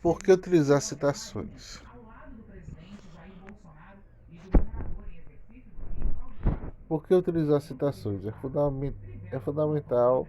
Por que utilizar citações? Por que utilizar citações? É fundamental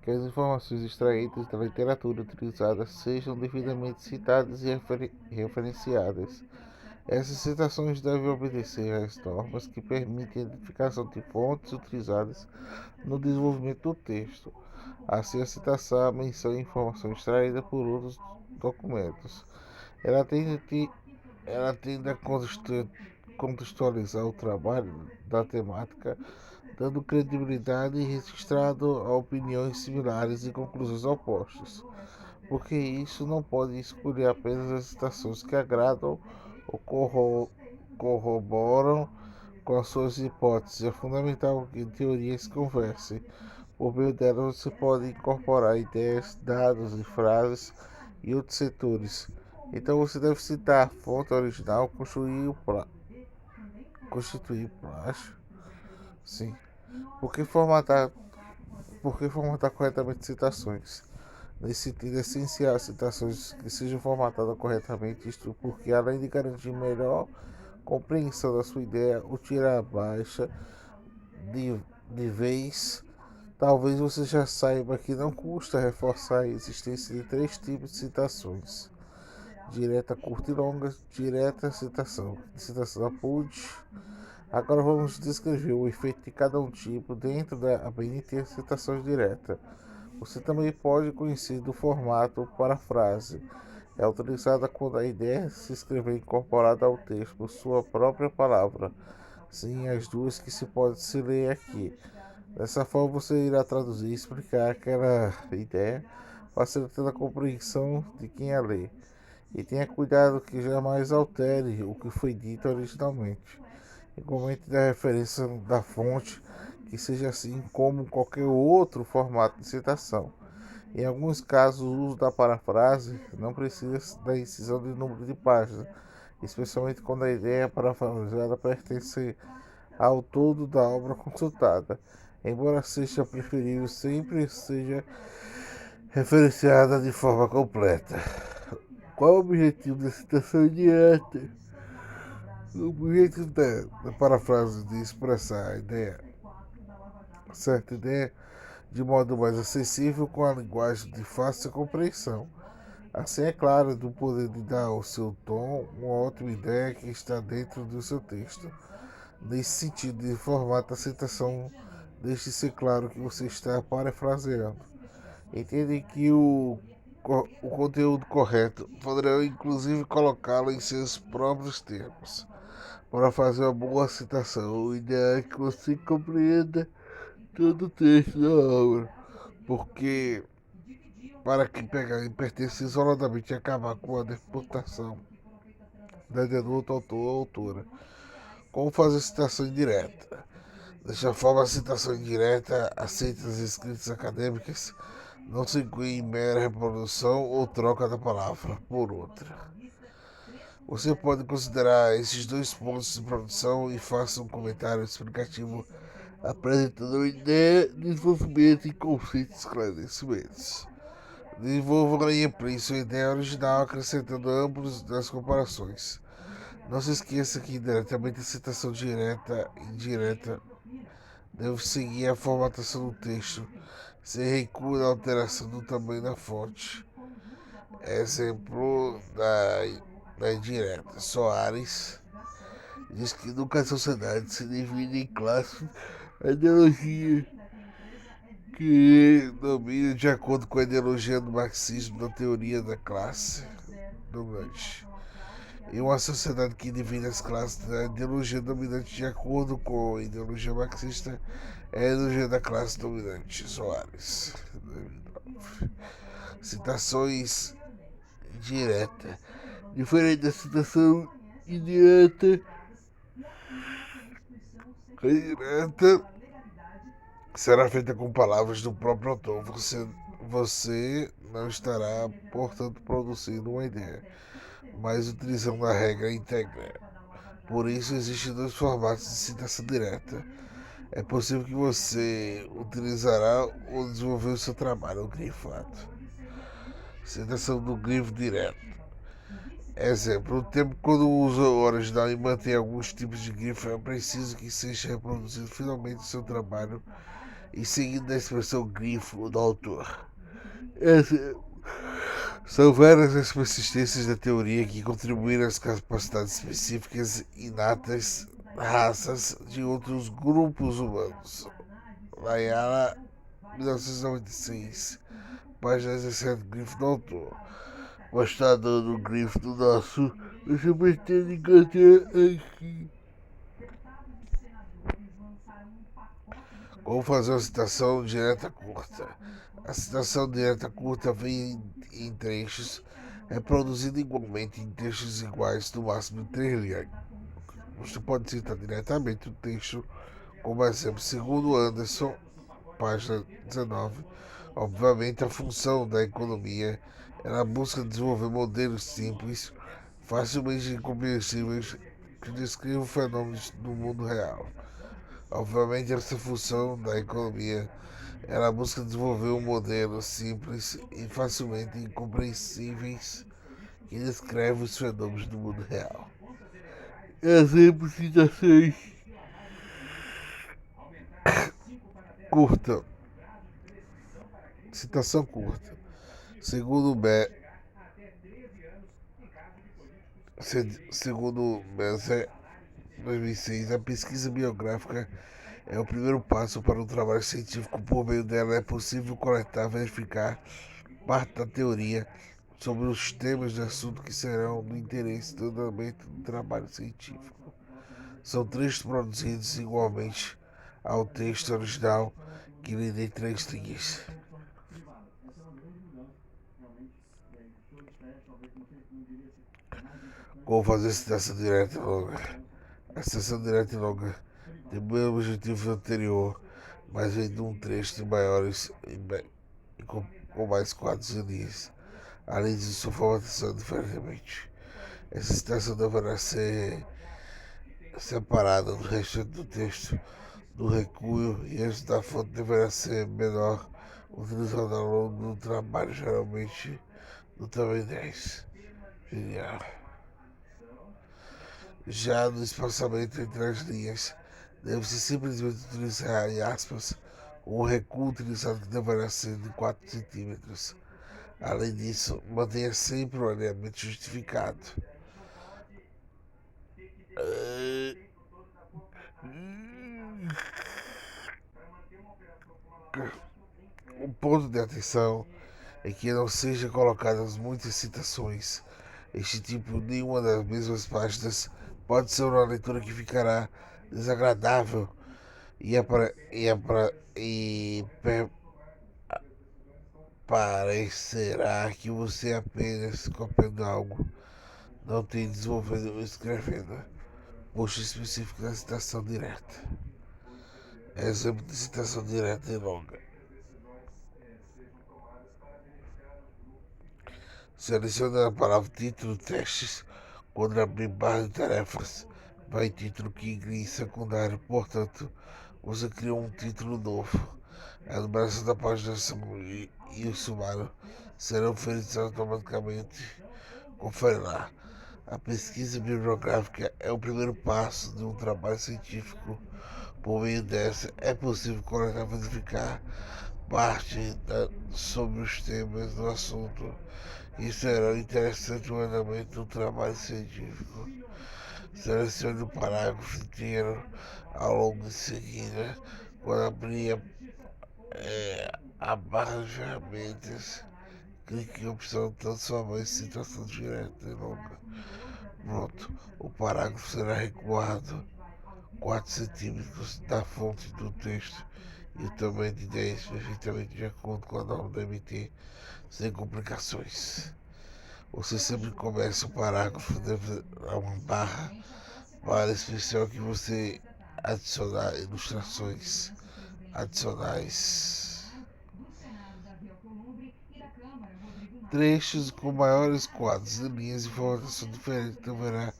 que as informações extraídas da literatura utilizada sejam devidamente citadas e referenciadas. Essas citações devem obedecer às normas que permitem a identificação de fontes utilizadas no desenvolvimento do texto. Assim, a citação, a menção e informação extraída por outros documentos. Ela tende, ela tende a contextualizar o trabalho da temática, dando credibilidade e registrado a opiniões similares e conclusões opostas, porque isso não pode escolher apenas as citações que agradam ou corroboram com as suas hipóteses. É fundamental que teorias conversem. Por meio delas você pode incorporar ideias, dados e frases e outros setores. Então você deve citar a fonte original, constituir plágio. Sim. Por que formatar, por que formatar corretamente citações? Nesse sentido, é essencial citações que sejam formatadas corretamente, isto porque, além de garantir melhor compreensão da sua ideia, o tira a baixa de vez. Talvez você já saiba que não custa reforçar a existência de três tipos de citações: direta, curta e longa. Direta, citação apud. Agora vamos descrever o efeito de cada um tipo dentro da ABNT citação direta. Você também pode conhecer do formato parafrase. É utilizada quando a ideia se escrever incorporada ao texto por sua própria palavra. Sim, as duas que se pode se ler aqui. Dessa forma você irá traduzir e explicar aquela ideia, facilitando a compreensão de quem a lê. E tenha cuidado que jamais altere o que foi dito originalmente. E comente da referência da fonte, que seja assim como qualquer outro formato de citação. Em alguns casos, o uso da parafrase não precisa da incisão de número de páginas, especialmente quando a ideia parafraseada pertence ao todo da obra consultada. Embora seja preferível, sempre seja referenciada de forma completa. Qual o objetivo da citação direta? O objetivo da parafrase de expressar a ideia, certa ideia, de modo mais acessível com a linguagem de fácil compreensão. Assim, é claro, do poder de dar ao seu tom uma ótima ideia que está dentro do seu texto. Nesse sentido, de formato, a citação deixe ser claro que você está parafraseando. Entendem que o conteúdo correto poderão inclusive colocá-lo em seus próprios termos. Para fazer uma boa citação, o ideal é que você compreenda todo o texto da obra, porque para que pegar e pertencer isoladamente e acabar com a reputação da outro autor ou autora. Como fazer citação indireta? Desta forma, a citação indireta aceita as escritas acadêmicas, não se inclui em mera reprodução ou troca da palavra por outra. Você pode considerar esses dois pontos de produção e faça um comentário explicativo apresentando a ideia, desenvolvimento e conceitos esclarecimentos. Desenvolva e amplie sua ideia original, acrescentando amplos das comparações. Não se esqueça que indiretamente a citação direta e indireta deve seguir a formatação do texto, sem recuo na alteração do tamanho da fonte. Exemplo da indireta. Soares diz que nunca a sociedade se divide em classes, a ideologia que domina de acordo com a ideologia do marxismo da teoria da classe dominante. Em uma sociedade que divide as classes, a ideologia dominante de acordo com a ideologia marxista é a ideologia da classe dominante. Soares. Citações direta. Diferente da citação indireta, a direta será feita com palavras do próprio autor. Você não estará, portanto, produzindo uma ideia, mas utilizando a regra íntegra. Por isso, existem dois formatos de citação direta. É possível que você utilizará ou desenvolver o seu trabalho grifado. Citação do grifo direto. Exemplo, o tempo quando usa o original e mantém alguns tipos de grifo, é preciso que seja reproduzido finalmente o seu trabalho e seguindo a expressão grifo do autor. São várias as persistências da teoria que contribuíram às capacidades específicas inatas raças de outros grupos humanos. Layala, 1996, página 17, grifo do autor. Gostador do grifo do nosso, você pretende encontrar aqui. Como fazer uma citação direta curta? A citação direta curta vem em trechos, reproduzida igualmente em textos iguais, no máximo de 3 linhas. Você pode citar diretamente o texto, como exemplo, segundo Anderson, página 19. Obviamente, a função da economia é a busca de desenvolver modelos simples, facilmente compreensíveis, que descrevam fenômenos do mundo real. Obviamente, essa função da economia era a busca de desenvolver um modelo simples e facilmente compreensíveis que descreve os fenômenos do mundo real. Exemplo, citações curta. Citação curta. Segundo Messer, 2006, a pesquisa biográfica é o primeiro passo para um trabalho científico. Por meio dela é possível coletar, verificar parte da teoria sobre os temas de assunto que serão do interesse do andamento do trabalho científico. São trechos produzidos igualmente ao texto original, que lhe tem 3 linhas. Como fazer citação direta e longa? A citação direta e longa tem o mesmo objetivo anterior, mas vem de um trecho de maiores e com mais quadros e linhas. Além de sua formatação diferentemente. Essa citação deverá ser separada do restante do texto do recuo e antes da fonte deverá ser menor, utilizando ao longo do trabalho, geralmente do tamanho 10. Genial. Já no espaçamento entre as linhas, deve-se simplesmente utilizar em aspas um recuo utilizado que deverá ser de 4 centímetros. Além disso, mantenha sempre o alinhamento justificado. Um ponto de atenção é que não sejam colocadas muitas citações. Este tipo, nenhuma das mesmas páginas pode ser uma leitura que ficará desagradável e parecerá que você apenas copiando algo, não tem desenvolvendo ou escrevendo. Post específico da citação direta. Exemplo de citação direta e longa. Selecione a palavra título testes quando abrir barra de tarefas. Vai título que em secundário, portanto, você cria um título novo. A numeração da página e o sumário serão feitos automaticamente. Confere lá. A pesquisa bibliográfica é o primeiro passo de um trabalho científico. Por meio dessa, é possível coletar e verificar sobre os temas do assunto. Isso será interessante o andamento do trabalho científico. Selecione o parágrafo inteiro ao longo de seguida. Quando abrir a barra de ferramentas, clique em opção transformar em citação direta e longa. Pronto, o parágrafo será recuado 4 centímetros da fonte do texto e o tamanho de 10 perfeitamente de acordo com a norma da MT, sem complicações. Você sempre começa o parágrafo deve a uma barra para especial que você adicionar ilustrações adicionais. Trechos com maiores quadros e linhas de formatação diferente deverá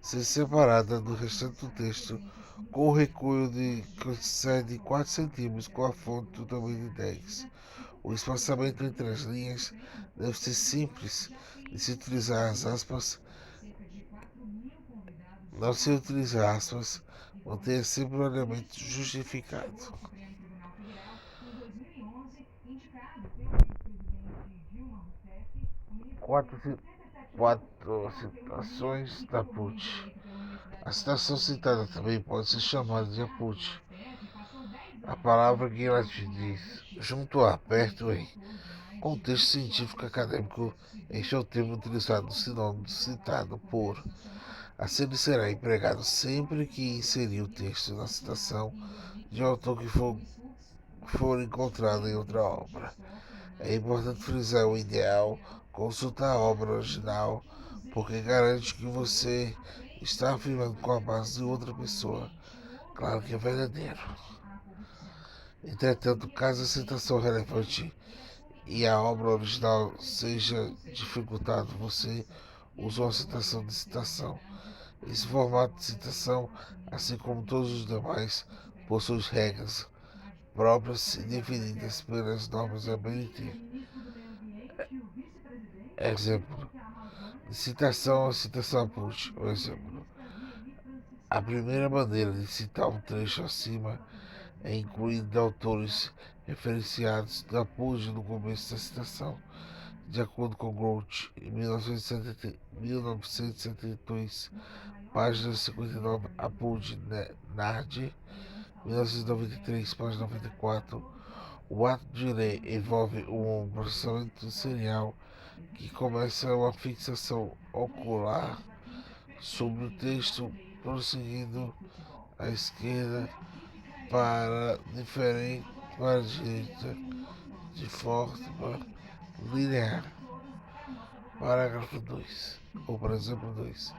ser separada do restante do texto com o recuo que excede 4 centímetros com a fonte do tamanho de 10. O espaçamento entre as linhas deve ser simples de se utilizar as aspas Não se utilizar aspas, mantenha sempre o elemento justificado. Quatro, quatro citações da PUT. A citação citada também pode ser chamada de aput. A palavra que ela te diz, junto a, perto em. Contexto científico acadêmico, este é o termo utilizado no sinônimo citado por. Assim ele será empregado sempre que inserir o texto na citação de um autor que for encontrado em outra obra. É importante frisar o ideal, consultar a obra original, porque garante que você está afirmando com a base de outra pessoa. Claro que é verdadeiro. Entretanto, caso a citação relevante e a obra original seja dificultado, você usa uma citação de citação. Esse formato de citação, assim como todos os demais, possui regras próprias e definidas pelas normas da BNT. Exemplo: de citação a citação aput. Por exemplo, a primeira maneira de citar um trecho acima é incluindo autores referenciados na PUD no começo da citação. De acordo com Groth, em 1972, página 59, a PUD Nard, 1993, página 94, o ato de ler envolve um processamento serial que começa uma fixação ocular sobre o texto, prosseguindo à esquerda para a direita de forma linear. Parágrafo 2. Ou, por exemplo, 2.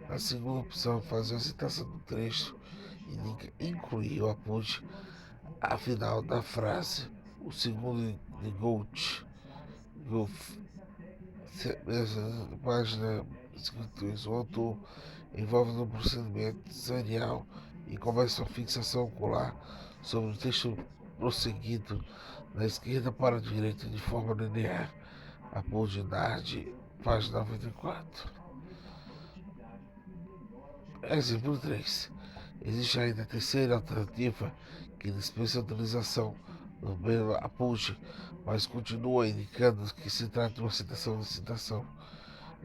Na segunda opção, fazer a citação do trecho indica incluir o aput a final da frase. O segundo de Goethe, página 52, o autor envolve no procedimento serial e começa a fixação ocular sobre o texto prosseguido da esquerda para a direita de forma linear. A Nard, página 94. Exemplo 3. Existe ainda a terceira alternativa que dispensa a utilização do verbo apud, mas continua indicando que se trata de uma citação de citação.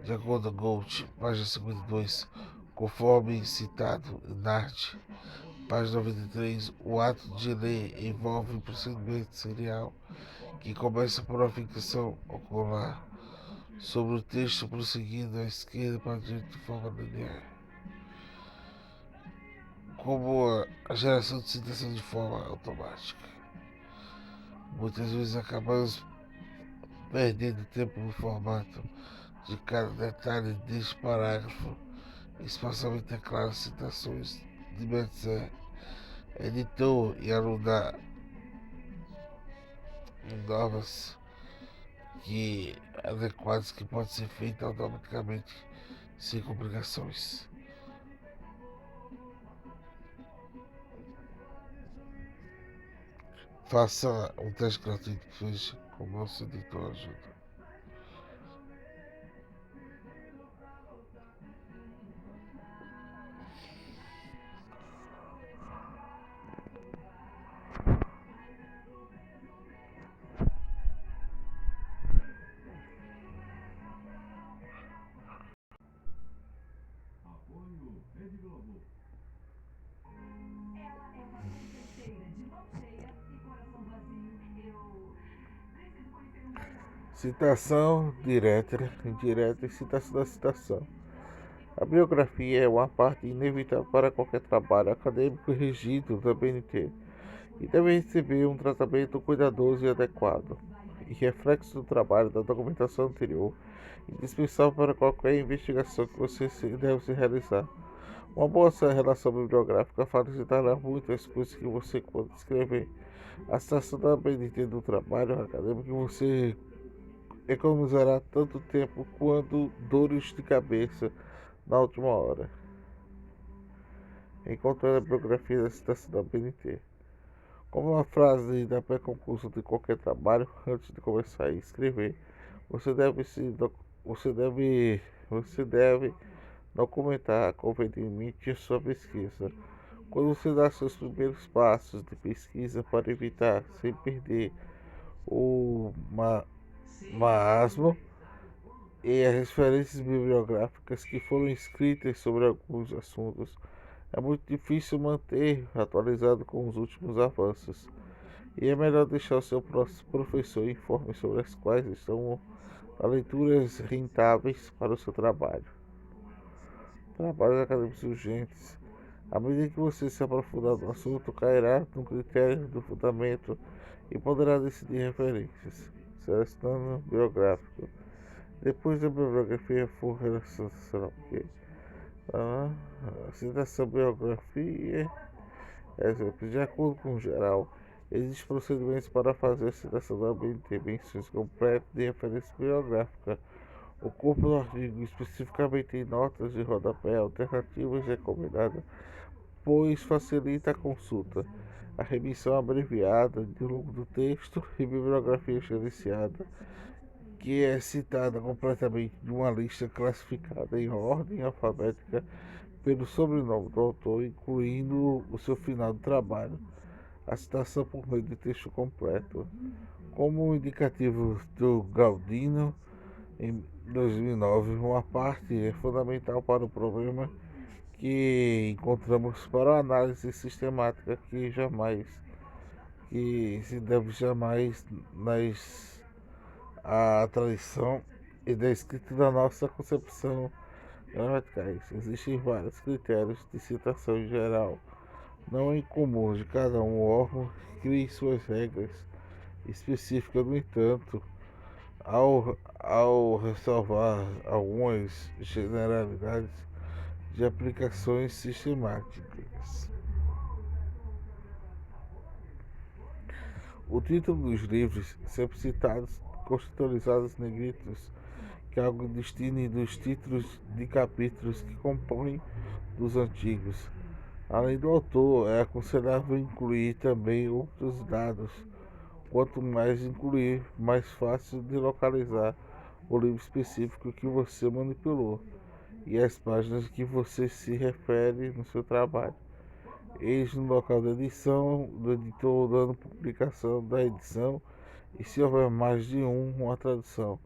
De acordo com Gold, página 52, conforme citado em Nart, página 93, o ato de ler envolve um procedimento serial que começa por uma fixação ocular sobre o texto prosseguindo à esquerda para a direita de forma linear. Como a geração de citação de forma automática. Muitas vezes acabamos perdendo tempo no formato de cada detalhe deste parágrafo, especialmente, é claro, citações de Metzer, editor e aluno novas adequadas que podem ser feitas automaticamente sem complicações. Faça um teste gratuito que fez com o nosso editor ajuda. Citação direta, indireta e citação da citação. A biografia é uma parte inevitável para qualquer trabalho acadêmico regido da BNT e deve receber um tratamento cuidadoso e adequado, e reflexo do trabalho da documentação anterior, indispensável para qualquer investigação que você deve se realizar. Uma boa relação bibliográfica facilitará muito as coisas que você pode escrever. A citação da BNT do trabalho acadêmico que você economizará tanto tempo quanto dores de cabeça na última hora. Encontrando a biografia da citação da BNT. Como uma frase da pré-concurso de qualquer trabalho, antes de começar a escrever, você deve documentar convenientemente a sua pesquisa. Quando você dá seus primeiros passos de pesquisa para evitar, sem perder o marasmo e as referências bibliográficas que foram escritas sobre alguns assuntos, é muito difícil manter atualizado com os últimos avanços. E é melhor deixar o seu professor informe sobre as quais estão leituras rentáveis para o seu trabalho. Trabalhos acadêmicos urgentes. À medida que você se aprofundar no assunto, cairá no critério do fundamento e poderá decidir referências. Selecionando biográfico. Depois da bibliografia for relacionada, a citação biografia, exemplo, de acordo com o geral, existem procedimentos para fazer a citação da BNT, menções completas de referência biográfica. O corpo do artigo especificamente tem notas de rodapé alternativas recomendadas, pois facilita a consulta. A remissão abreviada de longo do texto e bibliografia gerenciada, que é citada completamente de uma lista classificada em ordem alfabética pelo sobrenome do autor, incluindo o seu final do trabalho. A citação por meio de texto completo. Como indicativo do Galdino, em 2009, uma parte é fundamental para o problema que encontramos para a análise sistemática que se deve jamais nas a tradição e da escrita da nossa concepção gramaticais. Existem vários critérios de citação em geral. Não é incomum de cada um órgão crie suas regras específicas, no entanto, ao ressalvar algumas generalidades de aplicações sistemáticas. O título dos livros, sempre citados, contextualizados negritos, que é algo distingue dos títulos de capítulos que compõem dos antigos. Além do autor, é aconselhável incluir também outros dados. Quanto mais incluir, mais fácil de localizar o livro específico que você manipulou e as páginas que você se refere no seu trabalho. Eis no local da edição, do editor, dando publicação da edição e, se houver mais de uma tradução.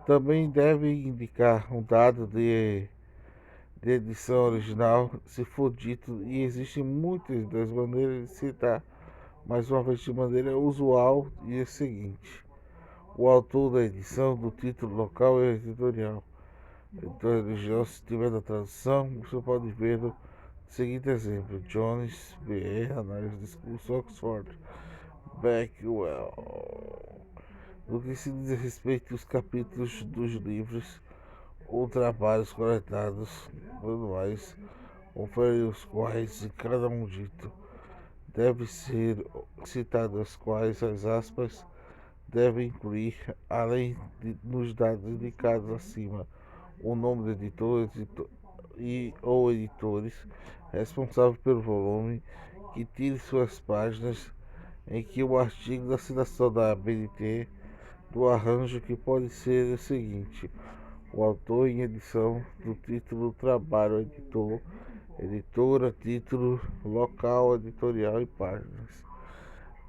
Também deve indicar um dado de edição original, se for dito, e existem muitas das maneiras de citar, mais uma vez de maneira usual, e é o seguinte: o autor da edição, do título local e editorial. Editor original, se tiver da tradução, você pode ver o seguinte exemplo: Jones, B.R., Análise do Discurso, Oxford, Beckwell. No que se diz respeito aos capítulos dos livros ou trabalhos coletados, manuais, conferem os quais em cada um dito deve ser citado, as quais as aspas devem incluir, além nos dados indicados acima, o nome do editor e ou editores responsável pelo volume, que tire suas páginas, em que o artigo da citação da ABNT do arranjo, que pode ser o seguinte: o autor em edição, do título, trabalho, editor, editora, título, local, editorial e páginas.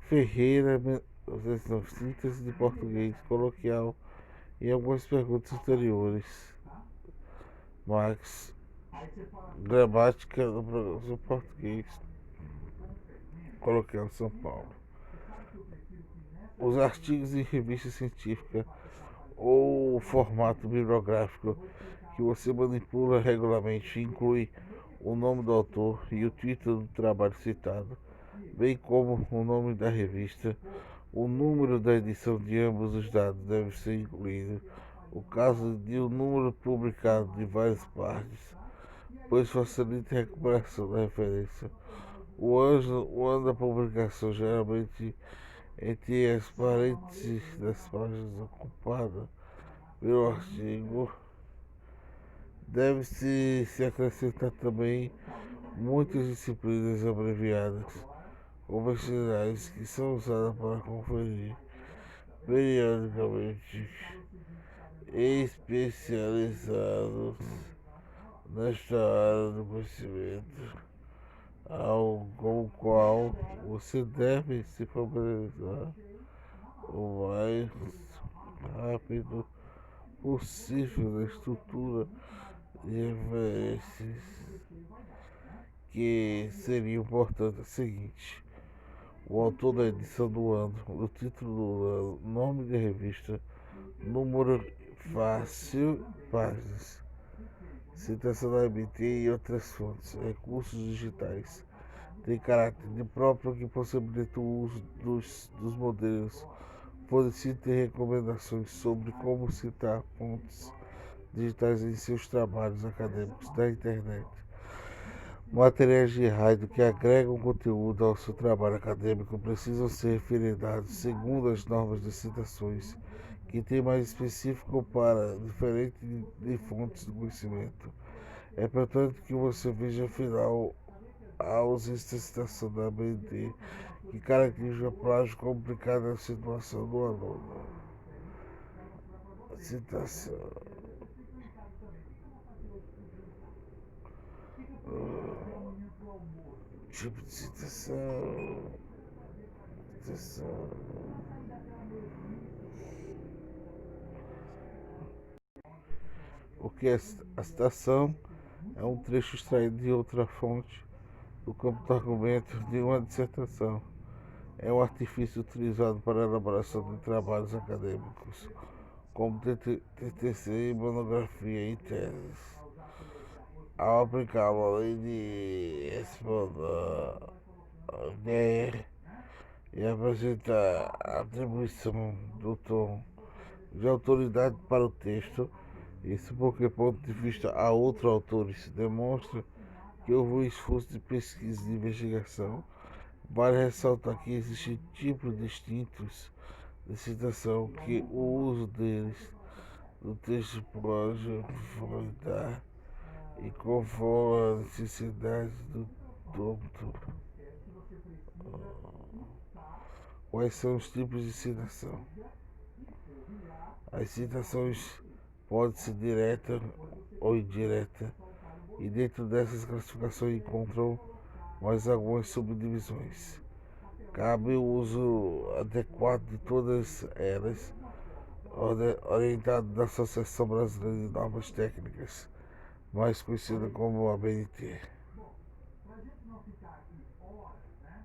Ferreira, síntese de português coloquial e algumas perguntas anteriores. Max, gramática do português coloquial São Paulo. Os artigos em revista científica ou formato bibliográfico que você manipula regularmente inclui o nome do autor e o título do trabalho citado, bem como o nome da revista. O número da edição de ambos os dados deve ser incluído. O caso de um número publicado de várias partes, pois facilita a recuperação da referência. O ano da publicação, geralmente entre as parênteses das páginas ocupadas pelo artigo, deve-se acrescentar também muitas disciplinas abreviadas convencionais que são usadas para conferir periodicamente especializados nesta área do conhecimento, ao com o qual você deve se familiarizar o mais rápido possível na estrutura de referências que seria importante. É o seguinte: o autor da edição do ano, o título do ano, nome de revista, número fácil, páginas, citação da MT e outras fontes, recursos digitais. Tem caráter de próprio que possibilita o uso dos modelos. Pode-se ter recomendações sobre como citar fontes digitais em seus trabalhos acadêmicos da internet. Materiais de rádio que agregam conteúdo ao seu trabalho acadêmico precisam ser referendados segundo as normas de citações, que tem mais específico para diferente de fontes de conhecimento. É importante que você veja afinal a ausência de citação da ABNT, que caracteriza o plágio complicada a situação do aluno. A citação. Tipo de citação. Citação. O que é a citação? É um trecho extraído de outra fonte do campo do argumento de uma dissertação. É um artifício utilizado para a elaboração de trabalhos acadêmicos, como TTC, monografia e teses. Ao aplicá-lo, além de responder a ideia e apresentar a atribuição do tom de autoridade para o texto, isso porque, ponto de vista a outros autores, demonstra que houve um esforço de pesquisa e de investigação. Vale ressaltar que existem tipos distintos de citação, que o uso deles no texto pode variar e conforme a necessidade do tópico. Quais são os tipos de citação? As citações podem ser direta ou indireta, e dentro dessas classificações encontram mais algumas subdivisões. Cabe o uso adequado de todas elas, orientado da Associação Brasileira de Normas Técnicas, mais conhecida como ABNT.